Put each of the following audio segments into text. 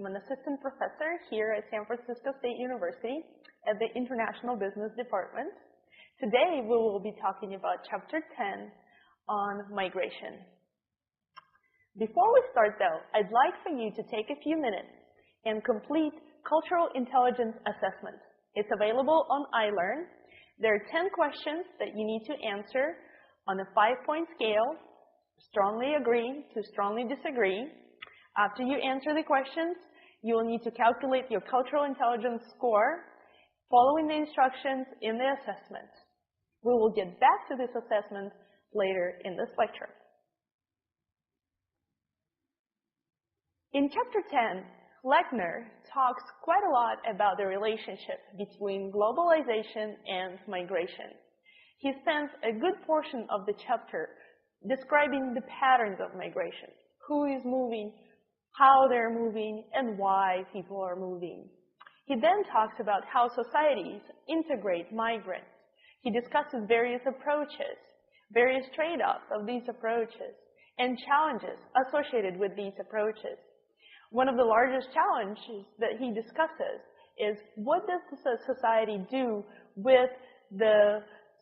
I'm an assistant professor here at San Francisco State University at the International Business Department. Today we will be talking about Chapter 10 on migration. Before we start though, I'd like for you to take a few minutes and complete Cultural Intelligence Assessment. It's available on iLearn. There are 10 questions that you need to answer on a 5-point scale, strongly agree to strongly disagree. After you answer the questions, you will need to calculate your cultural intelligence score following the instructions in the assessment. We will get back to this assessment later in this lecture. In Chapter 10, Lechner talks quite a lot about the relationship between globalization and migration. He spends a good portion of the chapter describing the patterns of migration, who is moving, how they're moving, and why people are moving. He then talks about how societies integrate migrants. He discusses various approaches, various trade-offs of these approaches, and challenges associated with these approaches. One of the largest challenges that he discusses is what does the society do with the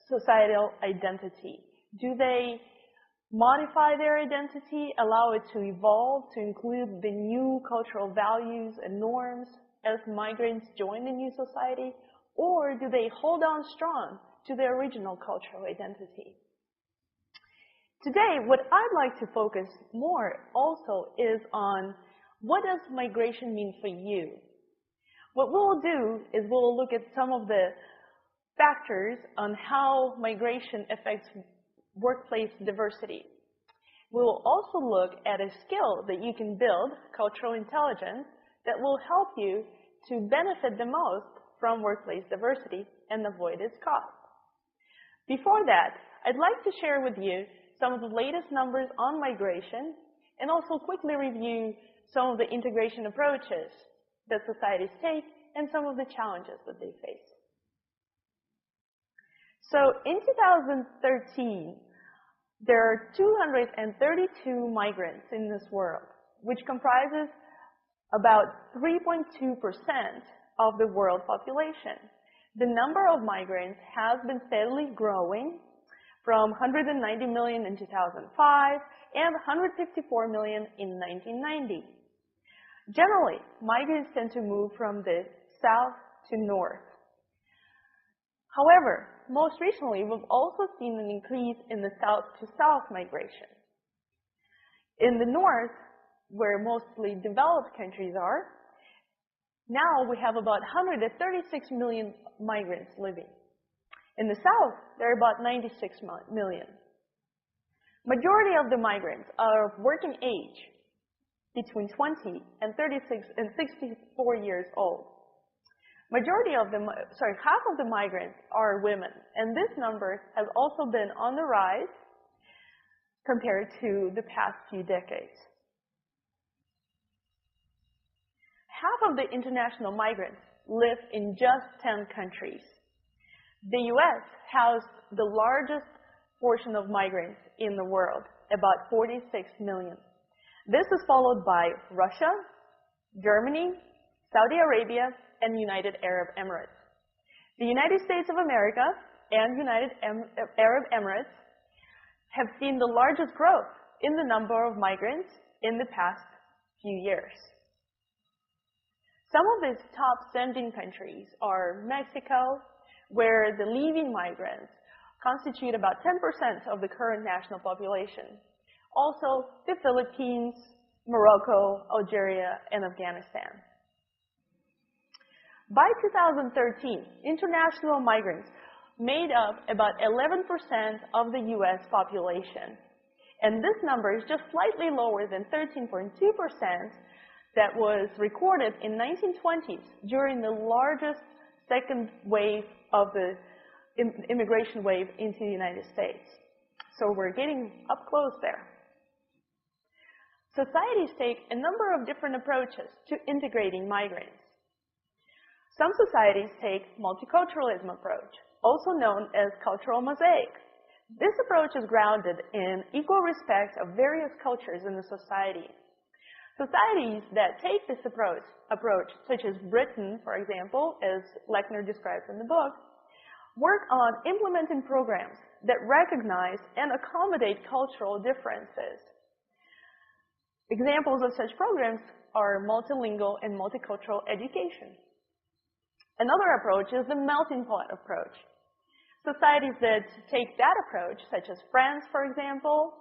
societal identity? Do they modify their identity, allow it to evolve, to include the new cultural values and norms as migrants join the new society? Or do they hold on strong to their original cultural identity? Today, what I'd like to focus more also is on what does migration mean for you? What we'll do is we'll look at some of the factors on how migration affects workplace diversity. We will also look at a skill that you can build, cultural intelligence, that will help you to benefit the most from workplace diversity and avoid its costs. Before that, I'd like to share with you some of the latest numbers on migration and also quickly review some of the integration approaches that societies take and some of the challenges that they face. So in 2013, there are 232 migrants in this world, which comprises about 3.2% of the world population. The number of migrants has been steadily growing from 190 million in 2005 and 154 million in 1990. Generally, migrants tend to move from the south to north. However, most recently, we've also seen an increase in the south-to-south migration. In the north, where mostly developed countries are, now we have about 136 million migrants living. In the south, there are about 96 million. Majority of the migrants are of working age, between 20 and 36 and 64 years old. Half of the migrants are women, and this number has also been on the rise compared to the past few decades. Half of the international migrants live in just 10 countries. The US has the largest portion of migrants in the world, about 46 million. This is followed by Russia, Germany, Saudi Arabia, and United Arab Emirates. The United States of America and United Arab Emirates have seen the largest growth in the number of migrants in the past few years. Some of these top sending countries are Mexico, where the leaving migrants constitute about 10% of the current national population. Also, the Philippines, Morocco, Algeria, and Afghanistan. By 2013, international migrants made up about 11% of the US population. And this number is just slightly lower than 13.2% that was recorded in 1920s during the largest second wave of the immigration wave into the United States. So we're getting up close there. Societies take a number of different approaches to integrating migrants. Some societies take multiculturalism approach, also known as cultural mosaic. This approach is grounded in equal respect of various cultures in the society. Societies that take this approach, such as Britain, for example, as Lechner describes in the book, work on implementing programs that recognize and accommodate cultural differences. Examples of such programs are multilingual and multicultural education. Another approach is the melting pot approach. Societies that take that approach, such as France, for example,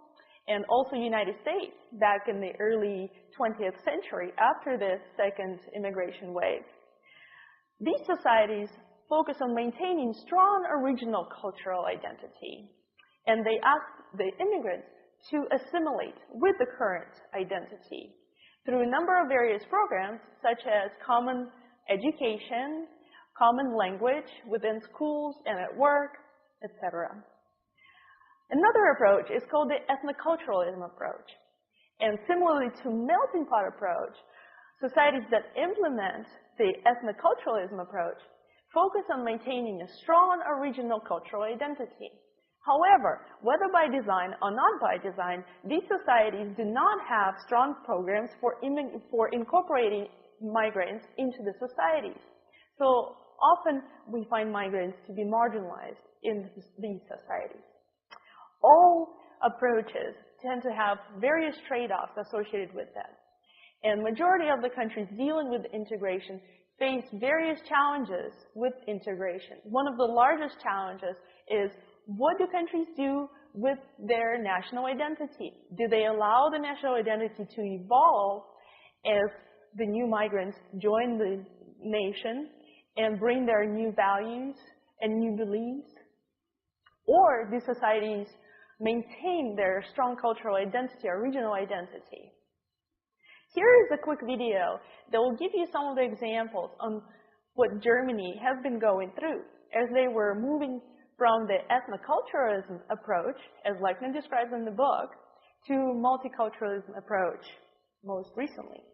and also United States back in the early 20th century after the second immigration wave. These societies focus on maintaining strong original cultural identity, and they ask the immigrants to assimilate with the current identity through a number of various programs such as common education, common language within schools and at work, etc. Another approach is called the ethnoculturalism approach. And similarly to melting pot approach, societies that implement the ethnoculturalism approach focus on maintaining a strong original cultural identity. However, whether by design or not by design, these societies do not have strong programs for incorporating migrants into the societies. So often we find migrants to be marginalized in these societies. All approaches tend to have various trade-offs associated with them. And majority of the countries dealing with integration face various challenges with integration. One of the largest challenges is, what do countries do with their national identity? Do they allow the national identity to evolve as the new migrants join the nation and bring their new values and new beliefs? Or do societies maintain their strong cultural identity or regional identity? Here is a quick video that will give you some of the examples on what Germany has been going through as they were moving from the ethnoculturalism approach, as Lechner describes in the book, to multiculturalism approach most recently.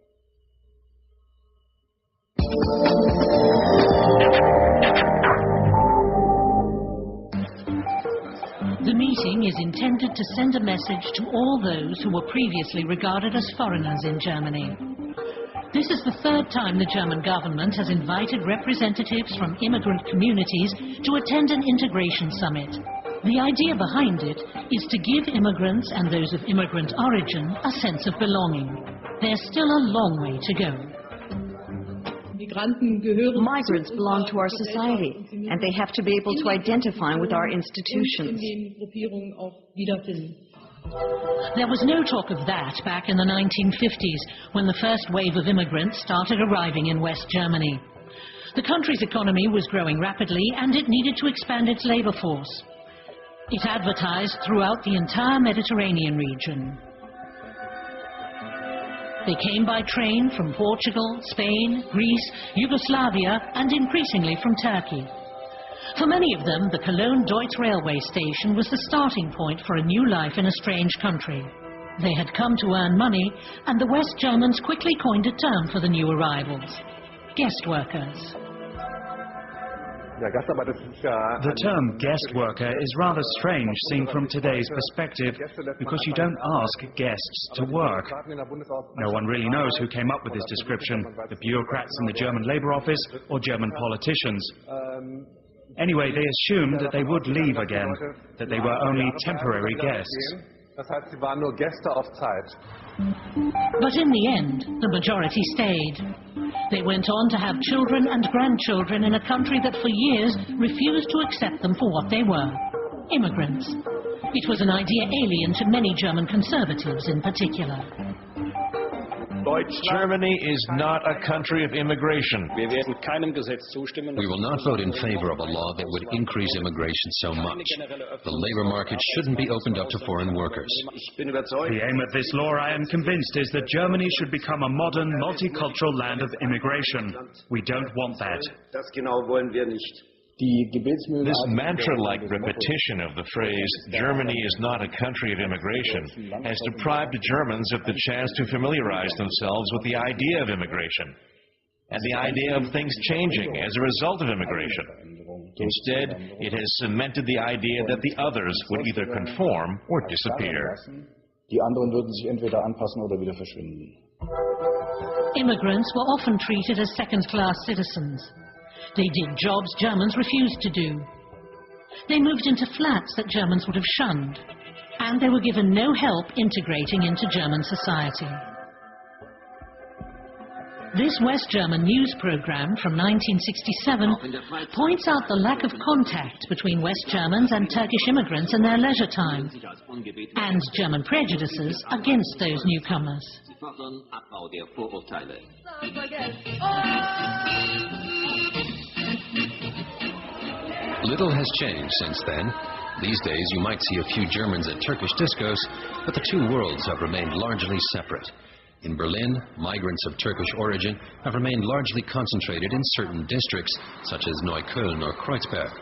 The meeting is intended to send a message to all those who were previously regarded as foreigners in Germany. This is the third time the German government has invited representatives from immigrant communities to attend an integration summit. The idea behind it is to give immigrants and those of immigrant origin a sense of belonging. There's still a long way to go. Migrants belong to our society, and they have to be able to identify with our institutions. There was no talk of that back in the 1950s, when the first wave of immigrants started arriving in West Germany. The country's economy was growing rapidly, and it needed to expand its labor force. It advertised throughout the entire Mediterranean region. They came by train from Portugal, Spain, Greece, Yugoslavia, and increasingly from Turkey. For many of them, the Cologne-Deutz railway station was the starting point for a new life in a strange country. They had come to earn money, and the West Germans quickly coined a term for the new arrivals: guest workers. The term guest worker is rather strange seen from today's perspective, because you don't ask guests to work. No one really knows who came up with this description, the bureaucrats in the German Labour Office or German politicians. Anyway, they assumed that they would leave again, that they were only temporary guests. But in the end, the majority stayed. They went on to have children and grandchildren in a country that for years refused to accept them for what they were: immigrants. It was an idea alien to many German conservatives in particular. Germany is not a country of immigration. We will not vote in favor of a law that would increase immigration so much. The labor market shouldn't be opened up to foreign workers. The aim of this law, I am convinced, is that Germany should become a modern, multicultural land of immigration. We don't want that. This mantra-like repetition of the phrase, Germany is not a country of immigration, has deprived Germans of the chance to familiarize themselves with the idea of immigration and the idea of things changing as a result of immigration. Instead, it has cemented the idea that the others would either conform or disappear. Immigrants were often treated as second-class citizens. They did jobs Germans refused to do. They moved into flats that Germans would have shunned. And they were given no help integrating into German society. This West German news program from 1967 points out the lack of contact between West Germans and Turkish immigrants in their leisure time, and German prejudices against those newcomers. Little has changed since then. These days you might see a few Germans at Turkish discos, but the two worlds have remained largely separate. In Berlin, migrants of Turkish origin have remained largely concentrated in certain districts, such as Neukölln or Kreuzberg.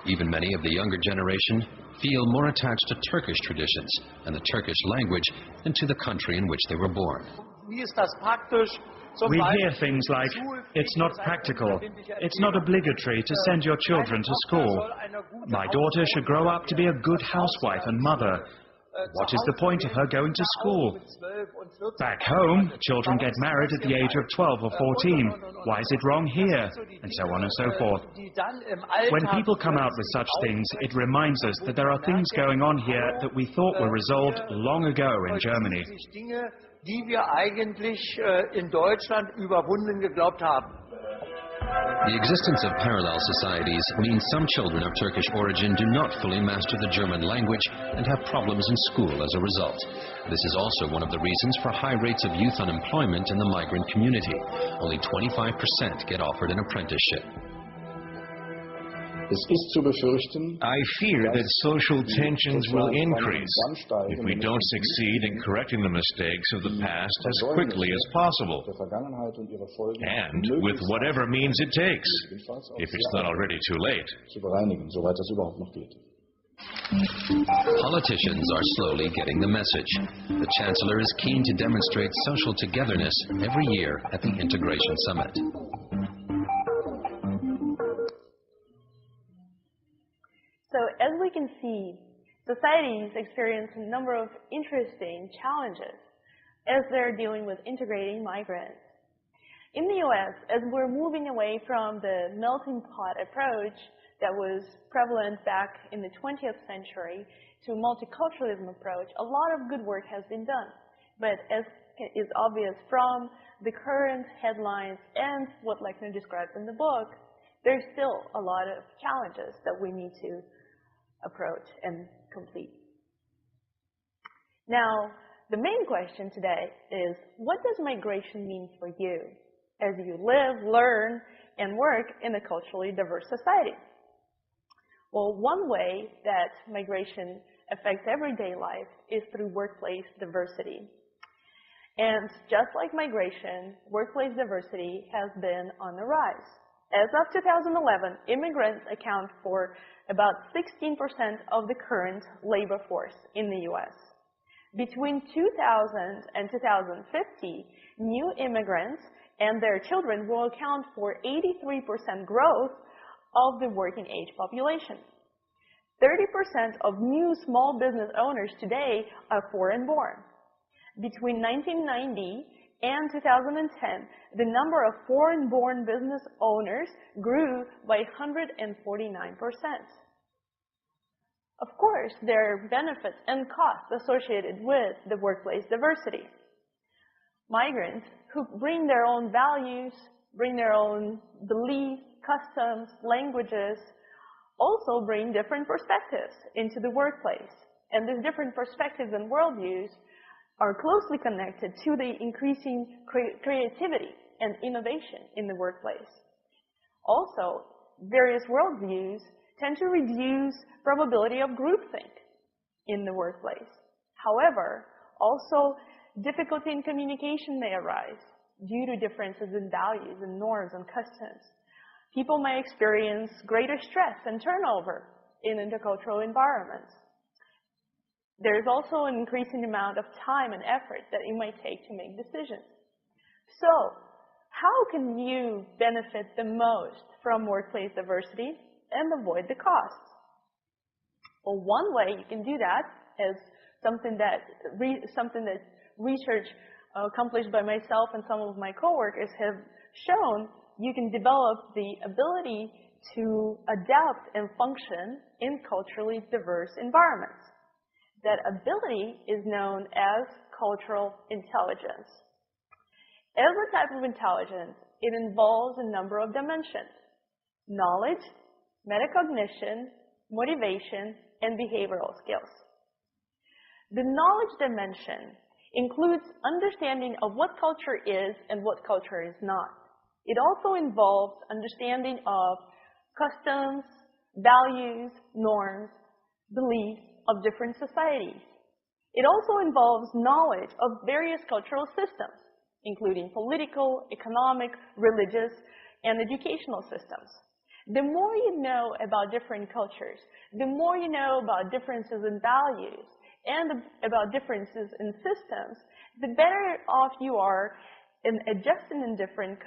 Even many of the younger generation feel more attached to Turkish traditions and the Turkish language than to the country in which they were born. We hear things like, it's not practical, it's not obligatory to send your children to school. My daughter should grow up to be a good housewife and mother. What is the point of her going to school? Back home, children get married at the age of 12 or 14. Why is it wrong here? And so on and so forth. When people come out with such things, it reminds us that there are things going on here that we thought were resolved long ago in Germany. Die wir eigentlich in Deutschland überwunden geglaubt haben. The existence of parallel societies means some children of Turkish origin do not fully master the German language and have problems in school as a result. This is also one of the reasons for high rates of youth unemployment in the migrant community. Only 25% get offered an apprenticeship. I fear that social tensions will increase if we don't succeed in correcting the mistakes of the past as quickly as possible, and with whatever means it takes, if it's not already too late. Politicians are slowly getting the message. The Chancellor is keen to demonstrate social togetherness every year at the Integration Summit. So as we can see, societies experience a number of interesting challenges as they're dealing with integrating migrants. In the US, as we're moving away from the melting pot approach that was prevalent back in the 20th century to a multiculturalism approach, a lot of good work has been done. But as is obvious from the current headlines and what Lechner describes in the book, there's still a lot of challenges that we need to approach and complete. Now, the main question today is, what does migration mean for you as you live, learn, and work in a culturally diverse society? Well, one way that migration affects everyday life is through workplace diversity. And just like migration, workplace diversity has been on the rise. As of 2011, immigrants account for about 16% of the current labor force in the US. Between 2000 and 2050, new immigrants and their children will account for 83% growth of the working age population. 30% of new small business owners today are foreign-born. Between 1990 and 2010, the number of foreign-born business owners grew by 149%. Of course, there are benefits and costs associated with the workplace diversity. Migrants who bring their own values, bring their own beliefs, customs, languages, also bring different perspectives into the workplace. And these different perspectives and worldviews are closely connected to the increasing creativity and innovation in the workplace. Also, various worldviews tend to reduce probability of groupthink in the workplace. However, also difficulty in communication may arise due to differences in values and norms and customs. People may experience greater stress and turnover in intercultural environments. There's also an increasing amount of time and effort that it might take to make decisions. So, how can you benefit the most from workplace diversity and avoid the costs? Well, one way you can do that is something that research accomplished by myself and some of my coworkers have shown you can develop the ability to adapt and function in culturally diverse environments. That ability is known as cultural intelligence. As a type of intelligence, it involves a number of dimensions: knowledge, metacognition, motivation, and behavioral skills. The knowledge dimension includes understanding of what culture is and what culture is not. It also involves understanding of customs, values, norms, beliefs of different societies. It also involves knowledge of various cultural systems, including political, economic, religious, and educational systems. The more you know about different cultures, the more you know about differences in values and about differences in systems, the better off you are in adjusting in different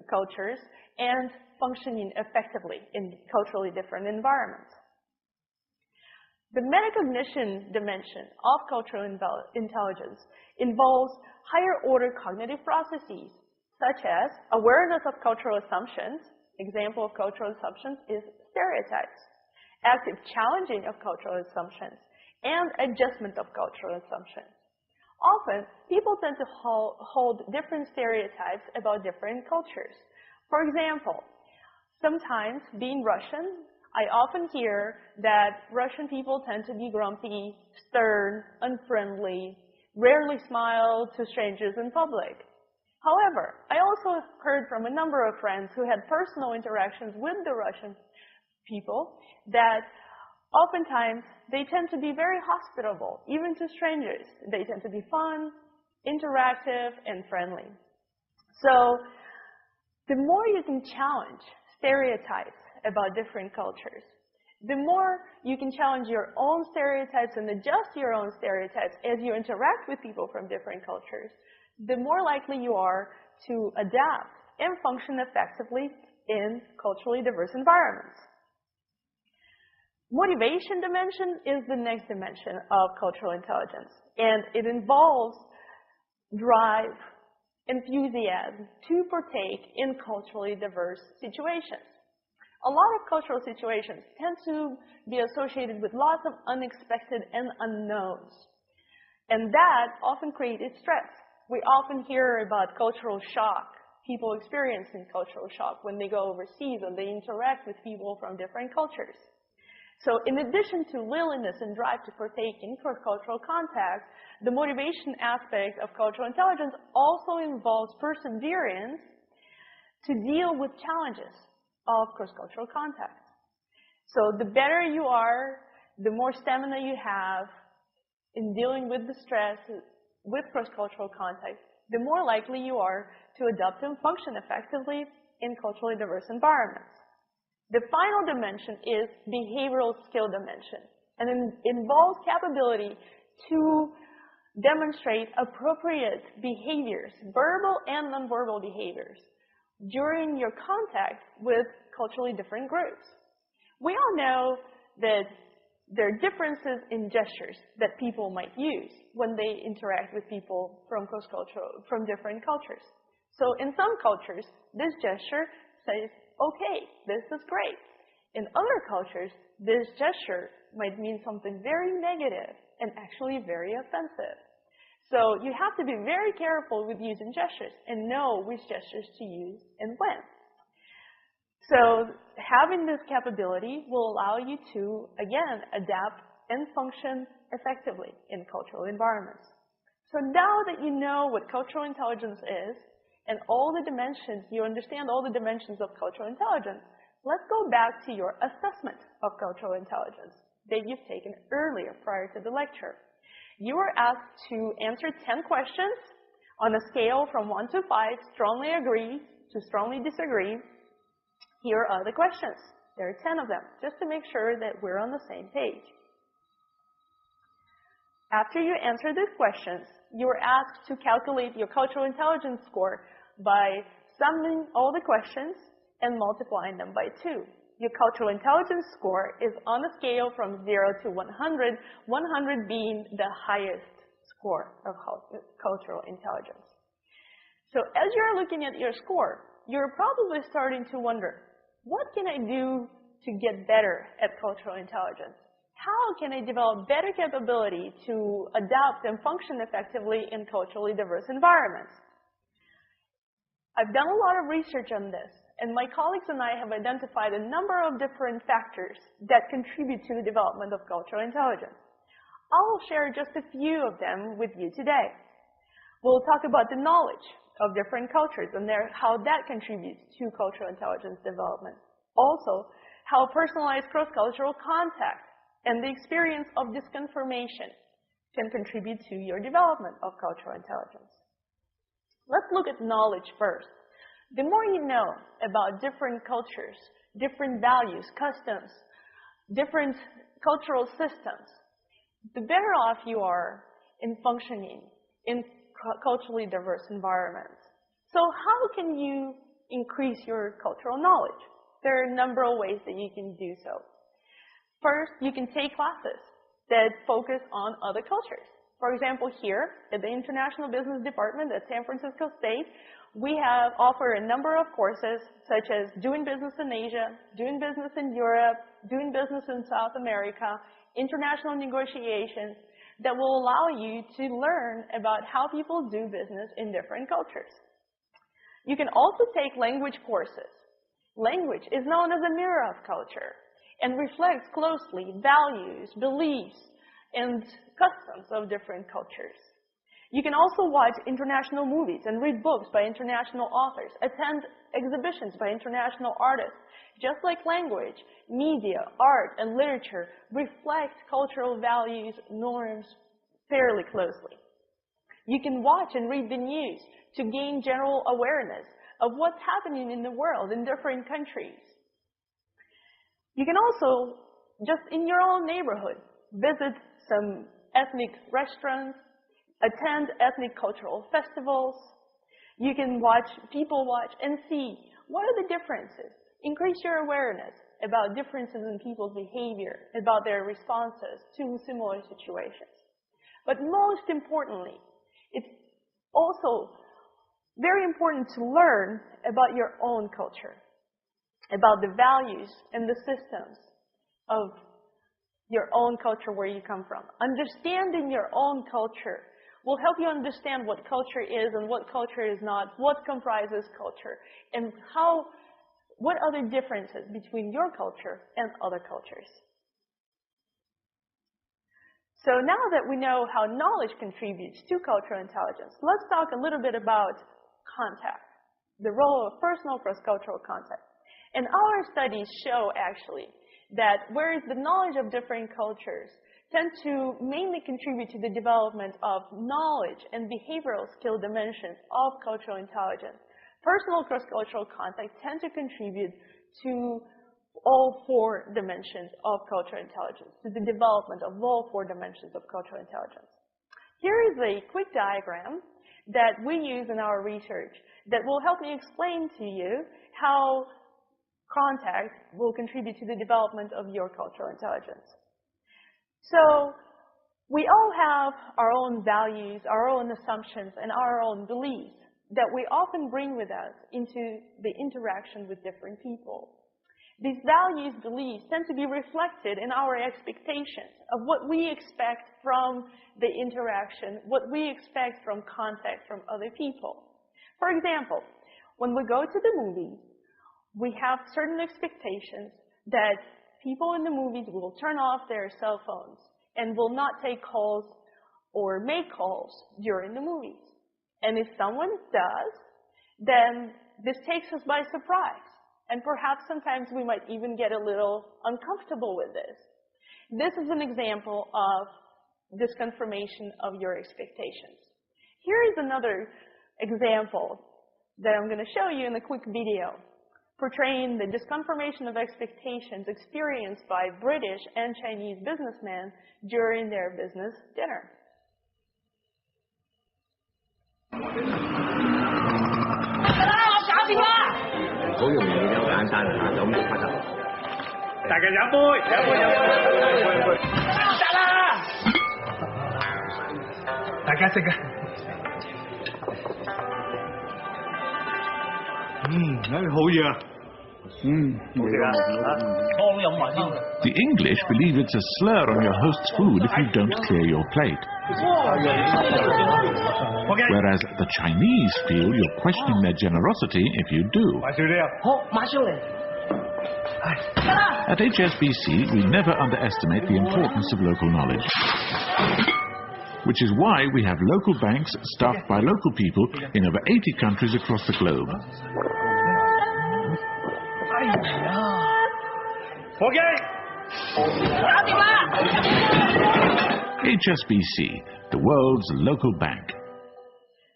cultures and functioning effectively in culturally different environments. The metacognition dimension of cultural intelligence involves higher order cognitive processes, such as awareness of cultural assumptions. Example of cultural assumptions is stereotypes, active challenging of cultural assumptions, and adjustment of cultural assumptions. Often, people tend to hold different stereotypes about different cultures. For example, sometimes being Russian, I often hear that Russian people tend to be grumpy, stern, unfriendly, rarely smile to strangers in public. However, I also heard from a number of friends who had personal interactions with the Russian people that oftentimes they tend to be very hospitable, even to strangers. They tend to be fun, interactive, and friendly. So the more you can challenge stereotypes about different cultures, the more you can challenge your own stereotypes and adjust your own stereotypes as you interact with people from different cultures, the more likely you are to adapt and function effectively in culturally diverse environments. Motivation dimension is the next dimension of cultural intelligence, and it involves drive, enthusiasm to partake in culturally diverse situations. A lot of cultural situations tend to be associated with lots of unexpected and unknowns, and that often creates stress. We often hear about cultural shock, people experiencing cultural shock when they go overseas and they interact with people from different cultures. So in addition to willingness and drive to partake in cross-cultural contact, the motivation aspect of cultural intelligence also involves perseverance to deal with challenges of cross-cultural contact. So the better you are, the more stamina you have in dealing with the stress with cross-cultural contact, the more likely you are to adapt and function effectively in culturally diverse environments. The final dimension is behavioral skill dimension, and it involves capability to demonstrate appropriate behaviors, verbal and nonverbal behaviors, during your contact with culturally different groups. We all know that there are differences in gestures that people might use when they interact with people from different cultures. So in some cultures, this gesture says, okay, this is great. In other cultures, this gesture might mean something very negative and actually very offensive. So you have to be very careful with using gestures and know which gestures to use and when. So having this capability will allow you to, again, adapt and function effectively in cultural environments. So now that you know what cultural intelligence is and all the dimensions, you understand all the dimensions of cultural intelligence, let's go back to your assessment of cultural intelligence that you've taken earlier prior to the lecture. You were asked to answer 10 questions on a scale from 1 to 5, strongly agree to strongly disagree. Here are the questions. There are 10 of them, just to make sure that we're on the same page. After you answer these questions, you are asked to calculate your cultural intelligence score by summing all the questions and multiplying them by 2. Your cultural intelligence score is on a scale from 0 to 100, 100 being the highest score of cultural intelligence. So as you're looking at your score, you're probably starting to wonder, what can I do to get better at cultural intelligence? How can I develop better capability to adapt and function effectively in culturally diverse environments? I've done a lot of research on this, and my colleagues and I have identified a number of different factors that contribute to the development of cultural intelligence. I'll share just a few of them with you today. We'll talk about the knowledge of different cultures and how that contributes to cultural intelligence development. Also, how personalized cross-cultural contact and the experience of disconfirmation can contribute to your development of cultural intelligence. Let's look at knowledge first. The more you know about different cultures, different values, customs, different cultural systems, the better off you are in functioning in culturally diverse environments. So how can you increase your cultural knowledge? There are a number of ways that you can do so. First, you can take classes that focus on other cultures. For example, here at the International Business Department at San Francisco State, we offer a number of courses such as doing business in Asia, doing business in Europe, doing business in South America, international negotiations that will allow you to learn about how people do business in different cultures. You can also take language courses. Language is known as a mirror of culture and reflects closely values, beliefs, and customs of different cultures. You can also watch international movies and read books by international authors, attend exhibitions by international artists. Just like language, media, art, and literature reflect cultural values, norms fairly closely. You can watch and read the news to gain general awareness of what's happening in the world in different countries. You can also, just in your own neighborhood, visit some ethnic restaurants, attend ethnic cultural festivals. You can people watch and see what are the differences. Increase your awareness about differences in people's behavior, about their responses to similar situations. But most importantly, it's also very important to learn about your own culture, about the values and the systems of your own culture where you come from. Understanding your own culture will help you understand what culture is and what culture is not, what comprises culture, and what are the differences between your culture and other cultures. So now that we know how knowledge contributes to cultural intelligence, let's talk a little bit about contact, the role of personal cross-cultural contact. And our studies show, actually, that whereas the knowledge of different cultures tend to mainly contribute to the development of knowledge and behavioral skill dimensions of cultural intelligence, personal cross-cultural contact tend to contribute to all four dimensions of cultural intelligence, to the development of all four dimensions of cultural intelligence. Here is a quick diagram that we use in our research that will help me explain to you how contact will contribute to the development of your cultural intelligence. So we all have our own values, our own assumptions, and our own beliefs that we often bring with us into the interaction with different people. These values, beliefs tend to be reflected in our expectations of what we expect from the interaction, what we expect from contact from other people. For example, when we go to the movies, we have certain expectations that people in the movies will turn off their cell phones and will not take calls or make calls during the movies. And if someone does, then this takes us by surprise. And perhaps sometimes we might even get a little uncomfortable with this. This is an example of disconfirmation of your expectations. Here is another example that I'm going to show you in a quick video, portraying the disconfirmation of expectations experienced by British and Chinese businessmen during their business dinner. 好容易就簡單啦，就咁就得啦。大家飲杯，飲杯，飲杯，得啦！ The English believe it's a slur on your host's food if you don't clear your plate. Whereas the Chinese feel you're questioning their generosity if you do. At HSBC, we never underestimate the importance of local knowledge. Which is why we have local banks staffed by local people in over 80 countries across the globe. HSBC, the world's local bank.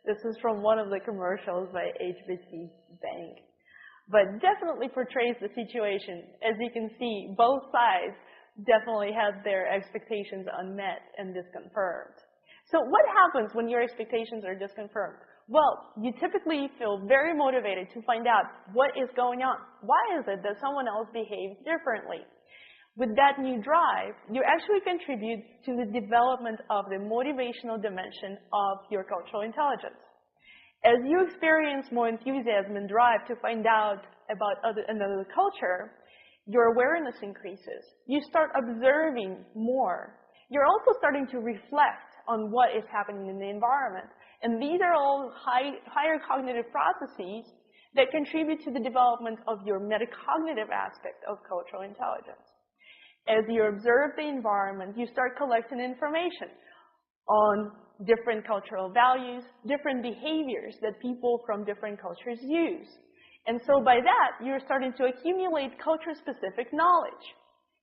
This is from one of the commercials by HSBC Bank. But definitely portrays the situation. As you can see, both sides definitely had their expectations unmet and disconfirmed. So what happens when your expectations are disconfirmed? Well, you typically feel very motivated to find out what is going on. Why is it that someone else behaves differently? With that new drive, you actually contribute to the development of the motivational dimension of your cultural intelligence. As you experience more enthusiasm and drive to find out about another culture, your awareness increases. You start observing more. You're also starting to reflect on what is happening in the environment. And these are all higher cognitive processes that contribute to the development of your metacognitive aspect of cultural intelligence. As you observe the environment, you start collecting information on different cultural values, different behaviors that people from different cultures use. And so by that, you're starting to accumulate culture-specific knowledge.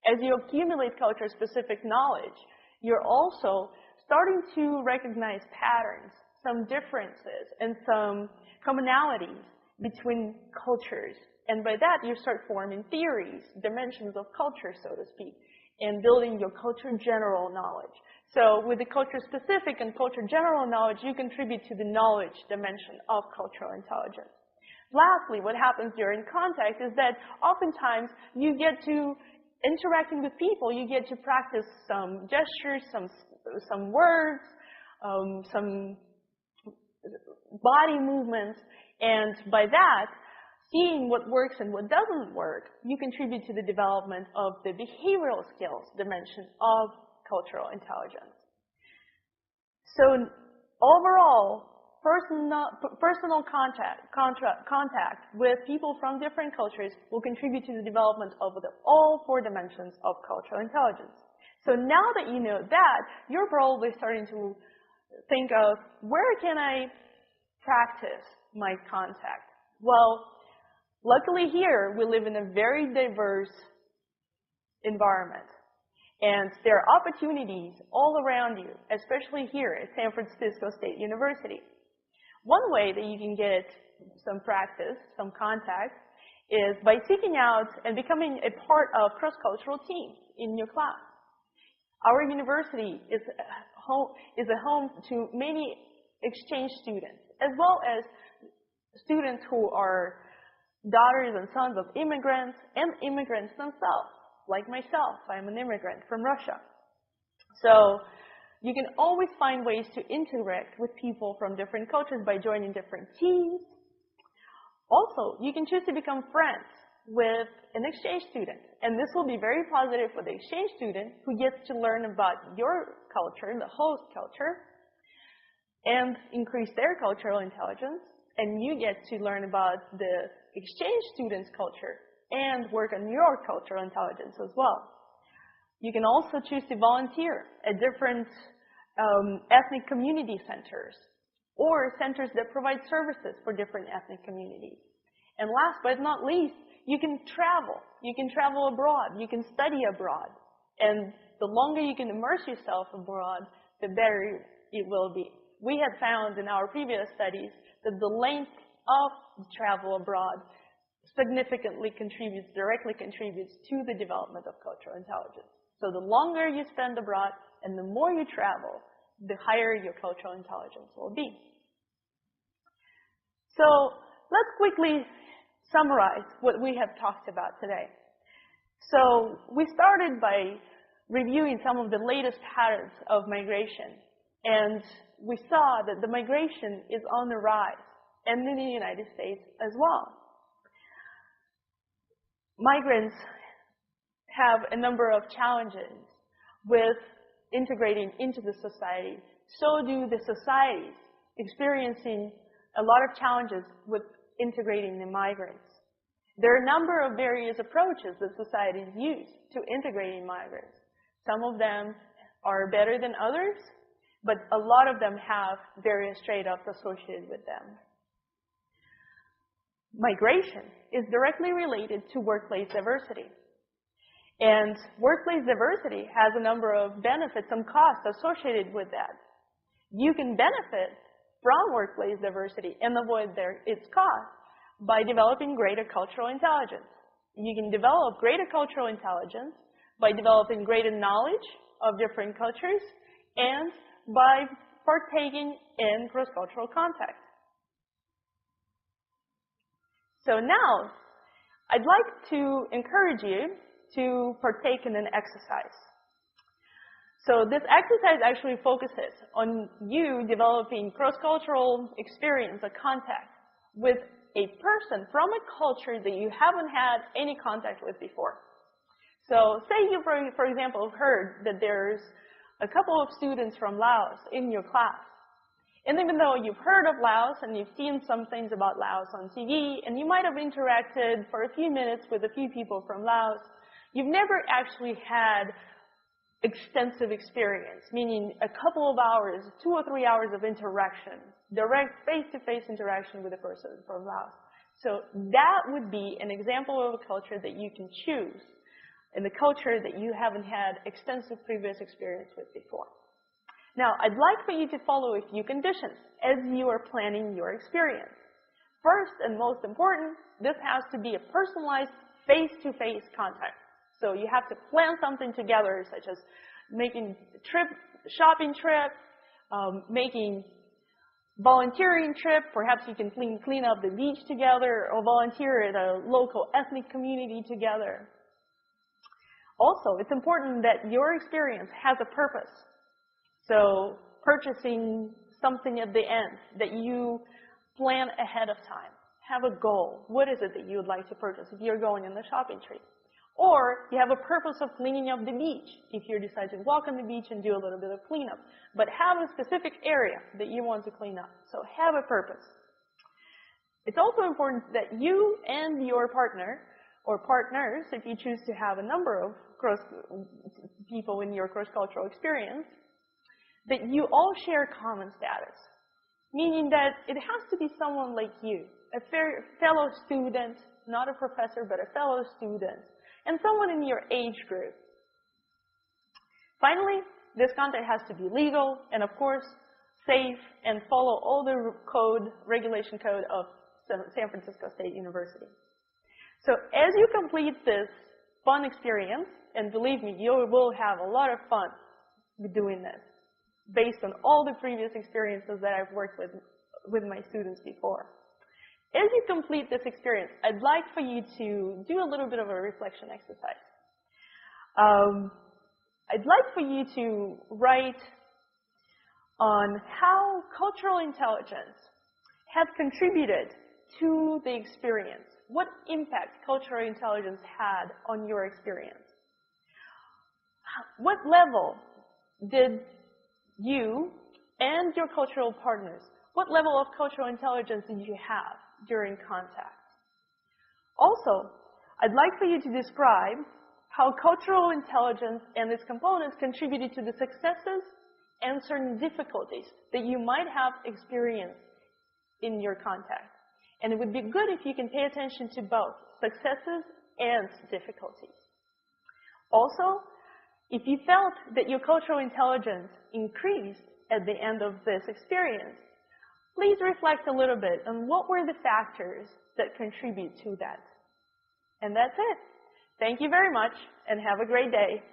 As you accumulate culture-specific knowledge, you're also starting to recognize patterns, some differences, and some commonalities between cultures. And by that, you start forming theories, dimensions of culture, so to speak, and building your culture general knowledge. So with the culture-specific and culture general knowledge, you contribute to the knowledge dimension of cultural intelligence. Lastly, what happens during contact is that oftentimes you get to interacting with people, you get to practice some gestures, some words, some body movements, and by that, seeing what works and what doesn't work, you contribute to the development of the behavioral skills dimension of cultural intelligence. So overall, personal contact with people from different cultures will contribute to the development of all four dimensions of cultural intelligence. So now that you know that, you're probably starting to think of, where can I practice my contact? Well, luckily here, we live in a very diverse environment. And there are opportunities all around you, especially here at San Francisco State University. One way that you can get some practice, some contact, is by seeking out and becoming a part of cross-cultural teams in your class. Our university is a home to many exchange students, as well as students who are daughters and sons of immigrants and immigrants themselves. Like myself, I'm an immigrant from Russia. So you can always find ways to interact with people from different cultures by joining different teams. Also, you can choose to become friends with an exchange student. And this will be very positive for the exchange student who gets to learn about your culture, the host culture, and increase their cultural intelligence. And you get to learn about the exchange student's culture and work on your cultural intelligence as well. You can also choose to volunteer at different ethnic community centers or centers that provide services for different ethnic communities. And last but not least, you can travel. You can travel abroad. You can study abroad. And the longer you can immerse yourself abroad, the better it will be. We have found in our previous studies that the length of travel abroad significantly directly contributes to the development of cultural intelligence. So the longer you spend abroad and the more you travel, the higher your cultural intelligence will be. So let's quickly summarize what we have talked about today. So we started by reviewing some of the latest patterns of migration. And we saw that the migration is on the rise, and in the United States as well. Migrants have a number of challenges with integrating into the society. So do the societies, experiencing a lot of challenges with integrating the migrants. There are a number of various approaches that societies use to integrating migrants. Some of them are better than others, but a lot of them have various trade-offs associated with them. Migration is directly related to workplace diversity. And workplace diversity has a number of benefits and costs associated with that. You can benefit from workplace diversity and avoid its costs by developing greater cultural intelligence. You can develop greater cultural intelligence by developing greater knowledge of different cultures and by partaking in cross-cultural contact. So now, I'd like to encourage you to partake in an exercise. So this exercise actually focuses on you developing cross-cultural experience or contact with a person from a culture that you haven't had any contact with before. So say you, for example, have heard that there's a couple of students from Laos in your class. And even though you've heard of Laos and you've seen some things about Laos on TV, and you might have interacted for a few minutes with a few people from Laos, you've never actually had extensive experience, meaning a couple of hours, 2 or 3 hours of interaction, direct face-to-face interaction with a person from Laos. So that would be an example of a culture that you can choose, and the culture that you haven't had extensive previous experience with before. Now, I'd like for you to follow a few conditions as you are planning your experience. First and most important, this has to be a personalized face-to-face contact. So you have to plan something together, such as making a shopping trip, making volunteering trip. Perhaps you can clean up the beach together or volunteer at a local ethnic community together. Also, it's important that your experience has a purpose. So purchasing something at the end that you plan ahead of time. Have a goal. What is it that you would like to purchase if you're going on the shopping trip? Or you have a purpose of cleaning up the beach if you decide to walk on the beach and do a little bit of cleanup. But have a specific area that you want to clean up. So have a purpose. It's also important that you and your partner, or partners, if you choose to have a number of people in your cross-cultural experience, that you all share common status. Meaning that it has to be someone like you, a fellow student, not a professor, but a fellow student, and someone in your age group. Finally, this content has to be legal and, of course, safe and follow all the regulation code of San Francisco State University. So as you complete this fun experience, and believe me, you will have a lot of fun doing this, based on all the previous experiences that I've worked with my students before. As you complete this experience, I'd like for you to do a little bit of a reflection exercise. I'd like for you to write on how cultural intelligence has contributed to the experience. What impact cultural intelligence had on your experience? What level did you and your cultural partners, what level of cultural intelligence did you have during contact? Also, I'd like for you to describe how cultural intelligence and its components contributed to the successes and certain difficulties that you might have experienced in your contact. And it would be good if you can pay attention to both successes and difficulties. Also, if you felt that your cultural intelligence increased at the end of this experience, please reflect a little bit on what were the factors that contribute to that. And that's it. Thank you very much, and have a great day.